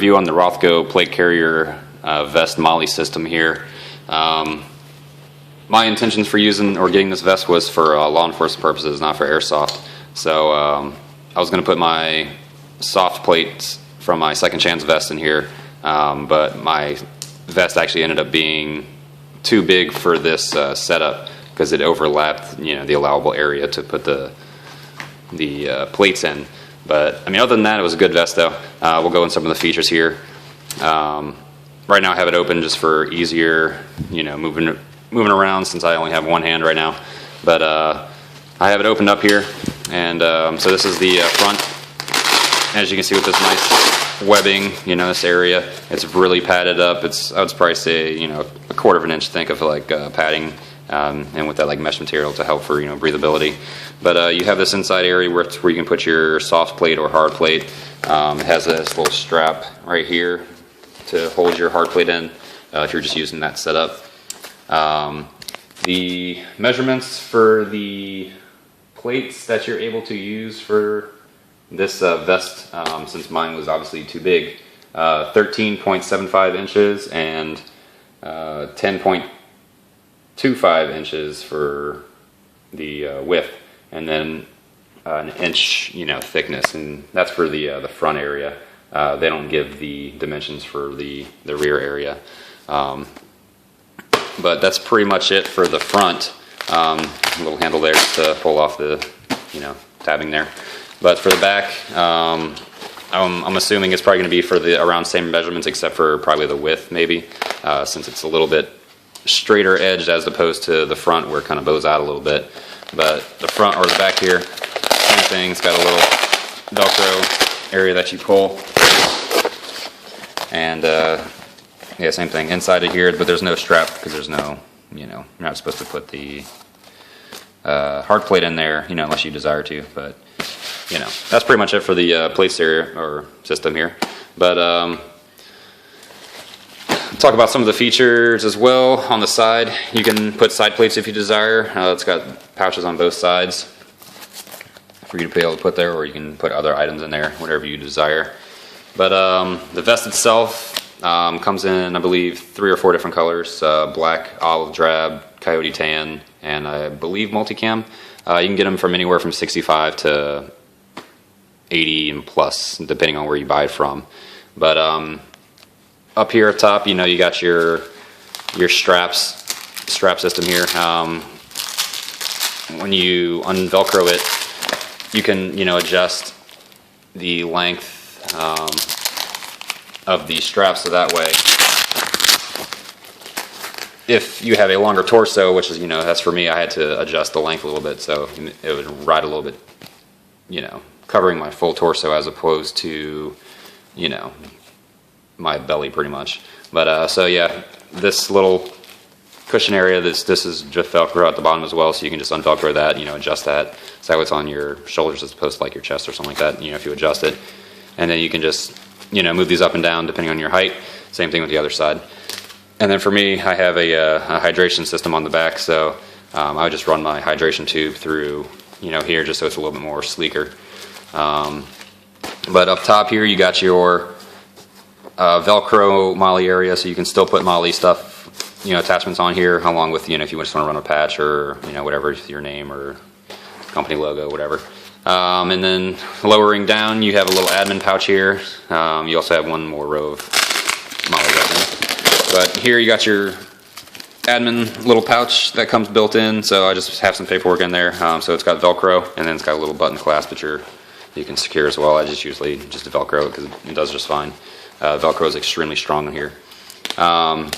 review on the Rothco plate carrier vest MOLLE system here. My intentions for using or getting this vest was for law enforcement purposes, not for airsoft. So I was going to put my soft plates from my Second Chance vest in here, but my vest actually ended up being too big for this setup because it overlapped, the allowable area to put the plates in. But I mean, other than that, it was a good vest though. We'll go in some of the features here. Right now I have it open just for easier, moving around since I only have one hand right now. But I have it opened up here, and so this is the front. As you can see with this nice webbing, this area, it's really padded up. I would probably say, a quarter of an inch thick of like padding, and with that like mesh material to help for breathability. But you have this inside area where you can put your soft plate or hard plate. It has this little strap right here to hold your hard plate in if you're just using that setup. The measurements for the plates that you're able to use for this vest, since mine was obviously too big, 13.75 inches and 10.25 inches for the width, and then an inch, thickness, and that's for the front area. They don't give the dimensions for the rear area, but that's pretty much it for the front. A little handle there to pull off the tabbing there. But for the back, I'm assuming it's probably going to be for the around same measurements, except for probably the width maybe, since it's a little bit straighter edged as opposed to the front where it kind of bows out a little bit. But the front or the back here, same thing. It's got a little Velcro area that you pull, and yeah, same thing inside of here. But there's no strap because there's no, you're not supposed to put the hard plate in there, unless you desire to. But that's pretty much it for the plates area or system here. But talk about some of the features as well. On the side, you can put side plates if you desire. It's got pouches on both sides for you to be able to put there, or you can put other items in there, whatever you desire. But the vest itself comes in, I believe, 3 or 4 different colors: black, olive drab, coyote tan, and I believe multicam. You can get them from anywhere from 65 to 80 and plus, depending on where you buy it from. But up here at top, you got your strap system here. When you unvelcro it, you can adjust the length of the strap, so that way, if you have a longer torso, which is that's for me, I had to adjust the length a little bit so it would ride a little bit, covering my full torso as opposed to my belly pretty much. But so yeah, this little cushion area, this is just Velcro at the bottom as well, so you can just unvelcro that, adjust that so it's on your shoulders as opposed to like your chest or something like that, if you adjust it. And then you can just move these up and down depending on your height. Same thing with the other side. And then for me, I have a hydration system on the back, so I would just run my hydration tube through here, just so it's a little bit more sleeker. But up top here, you got your Velcro MOLLE area, so you can still put MOLLE stuff, attachments on here, along with, if you just want to run a patch or, whatever, your name or company logo, whatever. And then lowering down, you have a little admin pouch here. You also have one more row of MOLLE weapons. But here you got your admin little pouch that comes built in, so I just have some paperwork in there. So it's got Velcro, and then it's got a little button clasp that you can secure as well. I just usually just Velcro it because it does just fine. Velcro is extremely strong in here. And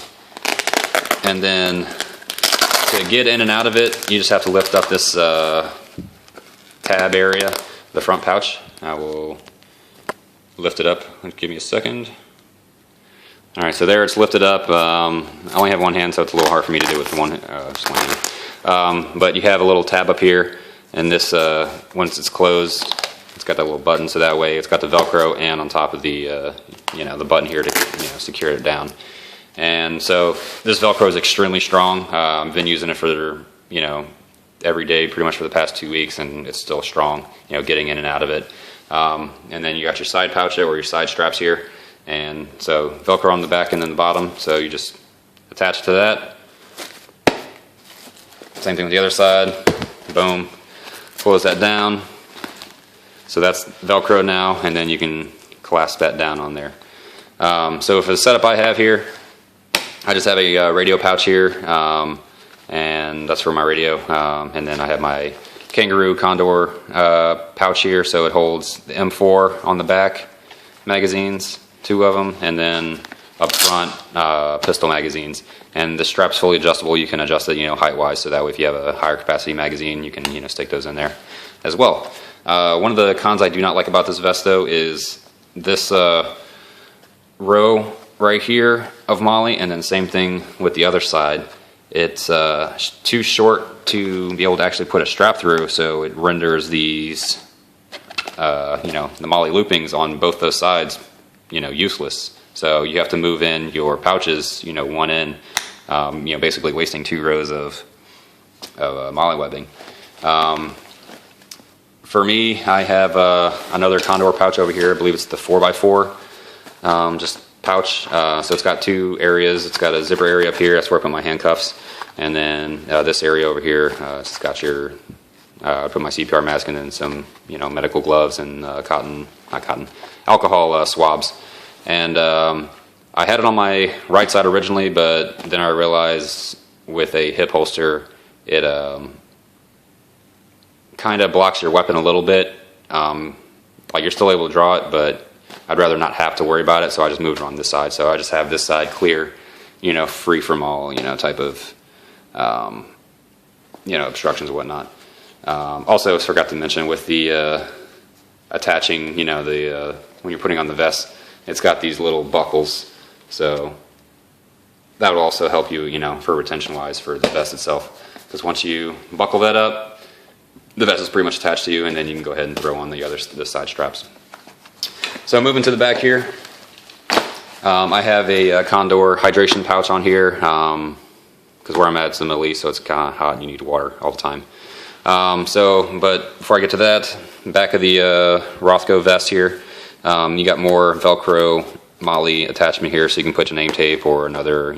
then to get in and out of it, you just have to lift up this tab area, the front pouch. I will lift it up. Give me a second. All right, so there it's lifted up. I only have one hand, so it's a little hard for me to do with just one hand. But you have a little tab up here, and this, once it's closed, it's got that little button, so that way it's got the Velcro and on top of the, the button here to secure it down. And so this Velcro is extremely strong. I've been using it for every day pretty much for the past 2 weeks, and it's still strong. Getting in and out of it. And then you got your side pouch or your side straps here. And so Velcro on the back and then the bottom, so you just attach to that. Same thing with the other side. Boom. Close that down. So that's Velcro now, and then you can clasp that down on there. So for the setup I have here, I just have a radio pouch here, and that's for my radio. And then I have my Kangaroo Condor pouch here, so it holds the M4 on the back magazines, 2 of them, and then up front pistol magazines. And the strap's fully adjustable. You can adjust it, height-wise, so that way if you have a higher capacity magazine, you can stick those in there as well. One of the cons I do not like about this vest, though, is this row right here of MOLLE, and then same thing with the other side. It's too short to be able to actually put a strap through, so it renders these, the MOLLE loopings on both those sides, useless. So you have to move in your pouches, one in, basically wasting 2 rows of MOLLE webbing. For me, I have another Condor pouch over here. I believe it's the 4x4, just pouch. So it's got 2 areas. It's got a zipper area up here. That's where I put my handcuffs. And then this area over here, it's got your, I put my CPR mask and then some, medical gloves and alcohol swabs. And I had it on my right side originally, but then I realized with a hip holster, it kind of blocks your weapon a little bit. Like you're still able to draw it, but I'd rather not have to worry about it, so I just moved it on this side. So I just have this side clear, free from all, type of, obstructions and whatnot. Also, forgot to mention with the attaching, when you're putting on the vest, it's got these little buckles, so that will also help you, for retention-wise for the vest itself. Because once you buckle that up, the vest is pretty much attached to you, and then you can go ahead and throw on the side straps. So moving to the back here, I have a Condor hydration pouch on here, because where I'm at, it's in the Middle East, so it's kind of hot and you need water all the time. But before I get to that, back of the Rothco vest here, you got more Velcro MOLLE attachment here, so you can put your name tape or another,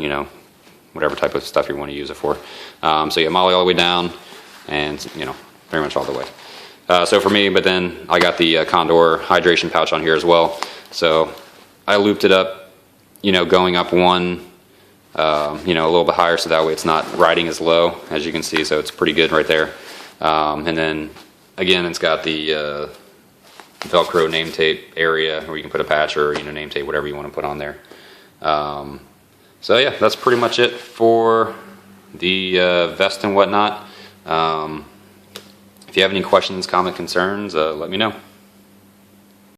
whatever type of stuff you want to use it for. So you got MOLLE all the way down, and pretty much all the way. So for me, but then I got the Condor hydration pouch on here as well. So I looped it up, going up one, a little bit higher, so that way it's not riding as low as you can see. So it's pretty good right there. And then again, it's got the Velcro name tape area where you can put a patch or name tape, whatever you want to put on there. So yeah, that's pretty much it for the vest and whatnot. If you have any questions, comments, concerns, let me know.